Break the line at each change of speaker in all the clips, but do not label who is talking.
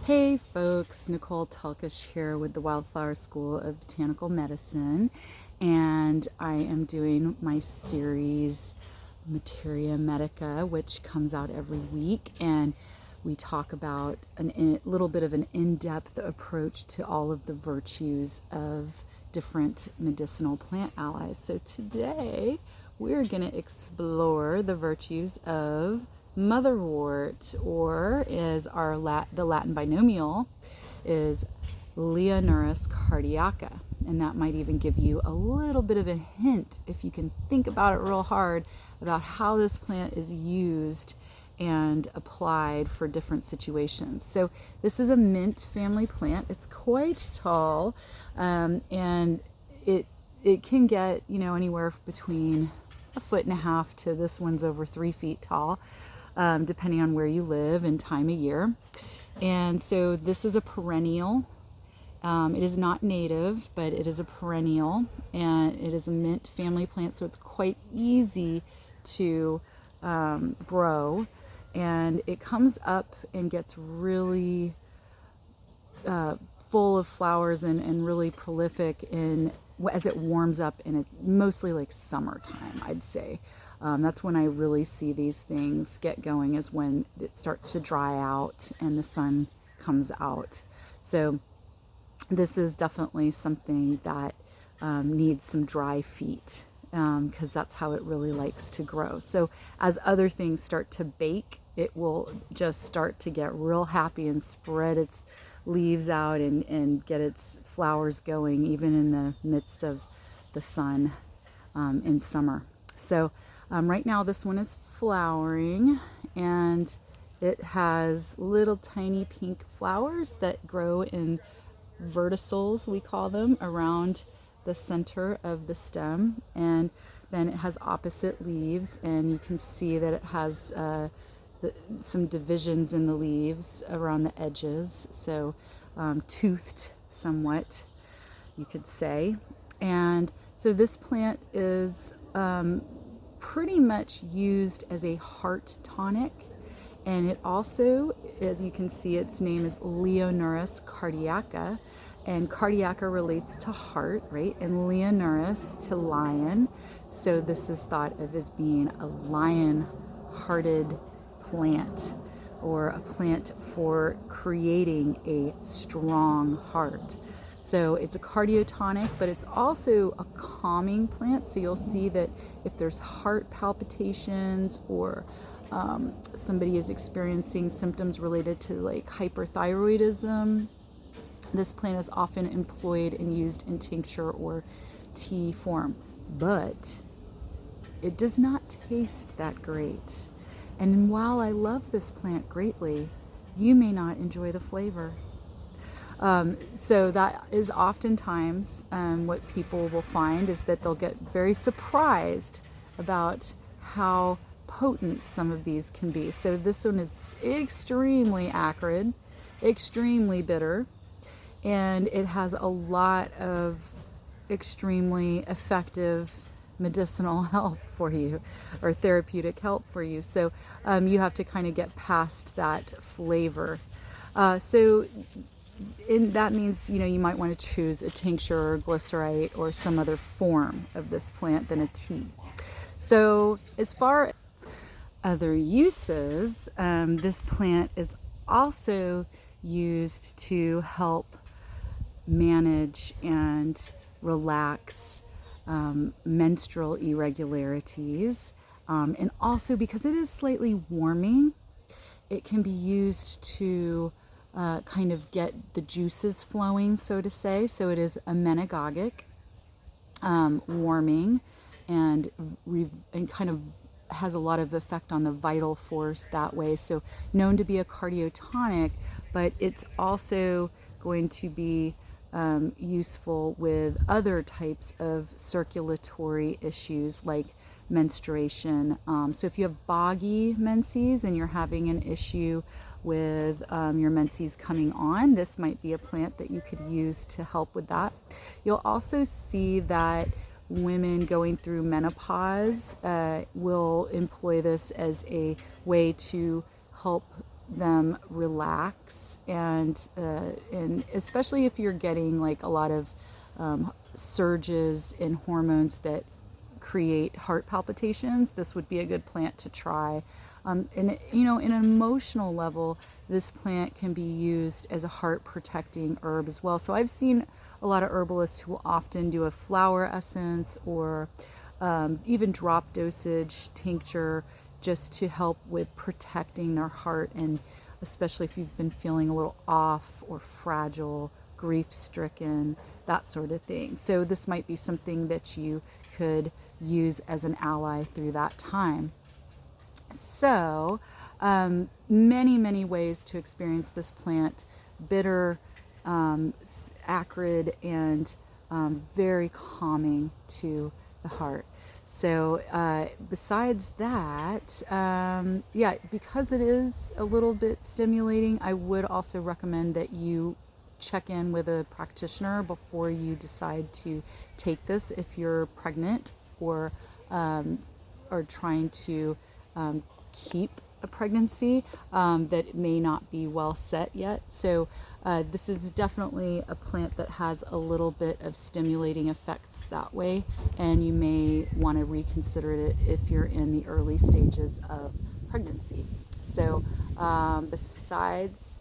Hey folks, Nicole Telkes here with the Wildflower School of Botanical Medicine, and I am doing my series Materia Medica, which comes out every week, and we talk about a little bit of an in-depth approach to all of the virtues of different medicinal plant allies. So today we're going to explore the virtues of Motherwort, or is the Latin binomial is Leonurus cardiaca, and that might even give you a little bit of a hint, if you can think about it real hard, about how this plant is used and applied for different situations. So this is a mint family plant. It's quite tall, and it can get anywhere between 1.5 feet to this one's over 3 feet tall, depending on where you live and time of year. And so this is a perennial. It is not native, but it is a perennial, and it is a mint family plant, so it's quite easy to grow. And it comes up and gets really full of flowers and really prolific as it warms up, and it mostly like summertime, I'd say. That's when I really see these things get going, is when it starts to dry out and the sun comes out. So this is definitely something that needs some dry feet, because that's how it really likes to grow. So as other things start to bake, it will just start to get real happy and spread its leaves out and get its flowers going, even in the midst of the sun in summer. So right now this one is flowering, and it has little tiny pink flowers that grow in verticils, we call them, around the center of the stem, and then it has opposite leaves, and you can see that it has some divisions in the leaves around the edges, so toothed somewhat, you could say. And so this plant is pretty much used as a heart tonic, and it also, as you can see, its name is Leonurus cardiaca, and cardiaca relates to heart, right? And Leonurus to lion. So this is thought of as being a lion-hearted plant, or a plant for creating a strong heart. So it's a cardiotonic, but it's also a calming plant. So you'll see that if there's heart palpitations, or somebody is experiencing symptoms related to like hyperthyroidism, this plant is often employed and used in tincture or tea form. But it does not taste that great. And while I love this plant greatly, you may not enjoy the flavor. So that is oftentimes what people will find, is that they'll get very surprised about how potent some of these can be. So this one is extremely acrid, extremely bitter, and it has a lot of extremely effective medicinal help for you, or therapeutic help for you. So you have to kind of get past that flavor. That means you might want to choose a tincture or glycerite or some other form of this plant than a tea. So as far as other uses, this plant is also used to help manage and relax menstrual irregularities, and also because it is slightly warming, it can be used to kind of get the juices flowing, so to say. So it is amenagogic, warming, and kind of has a lot of effect on the vital force that way. So known to be a cardiotonic, but it's also going to be useful with other types of circulatory issues like menstruation. So if you have boggy menses and you're having an issue with your menses coming on, this might be a plant that you could use to help with that. You'll also see that women going through menopause will employ this as a way to help them relax, and especially if you're getting like a lot of surges in hormones that create heart palpitations, this would be a good plant to try. And you know, in an emotional level, this plant can be used as a heart protecting herb as well. So I've seen a lot of herbalists who often do a flower essence, or even drop dosage tincture, just to help with protecting their heart, and especially if you've been feeling a little off or fragile, grief stricken, that sort of thing. So this might be something that you could use as an ally through that time. So many ways to experience this plant: bitter, acrid, and very calming to the heart. So besides that, yeah, because it is a little bit stimulating, I would also recommend that you check in with a practitioner before you decide to take this if you're pregnant, or trying to keep a pregnancy that may not be well set yet. So this is definitely a plant that has a little bit of stimulating effects that way, and you may want to reconsider it if you're in the early stages of pregnancy. So besides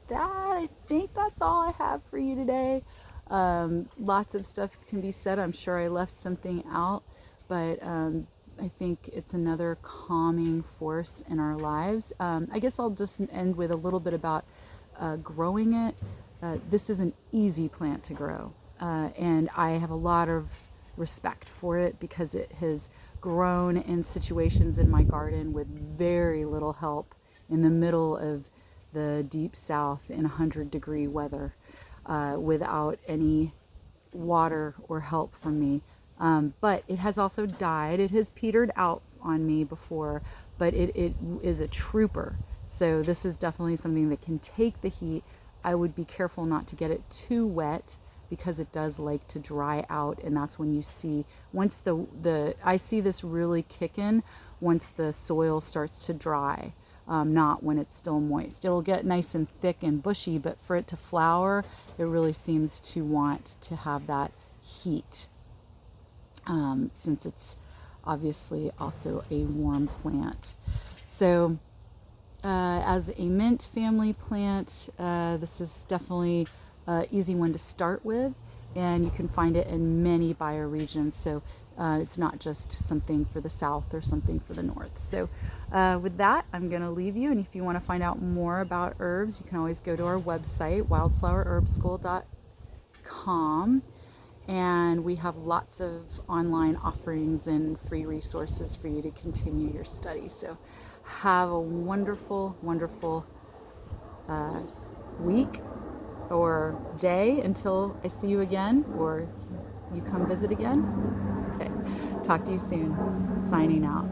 that, I think that's all I have for you today. Lots of stuff can be said. I'm sure I left something out, but I think it's another calming force in our lives. I guess I'll just end with a little bit about growing it. This is an easy plant to grow, and I have a lot of respect for it because it has grown in situations in my garden with very little help in the middle of the deep south in 100-degree weather, without any water or help from me. But it has also died. It has petered out on me before, but it is a trooper. So this is definitely something that can take the heat. I would be careful not to get it too wet because it does like to dry out, and that's when you see, once I see this really kick in once the soil starts to dry. Not when it's still moist. It'll get nice and thick and bushy, but for it to flower, it really seems to want to have that heat, since it's obviously also a warm plant. So as a mint family plant, this is definitely an easy one to start with, and you can find it in many bioregions. So it's not just something for the south or something for the north. So with that, I'm going to leave you. And if you want to find out more about herbs, you can always go to our website, wildflowerherbschool.com. And we have lots of online offerings and free resources for you to continue your study. So have a wonderful, wonderful week or day until I see you again, or you come visit again. Okay, talk to you soon. Signing out.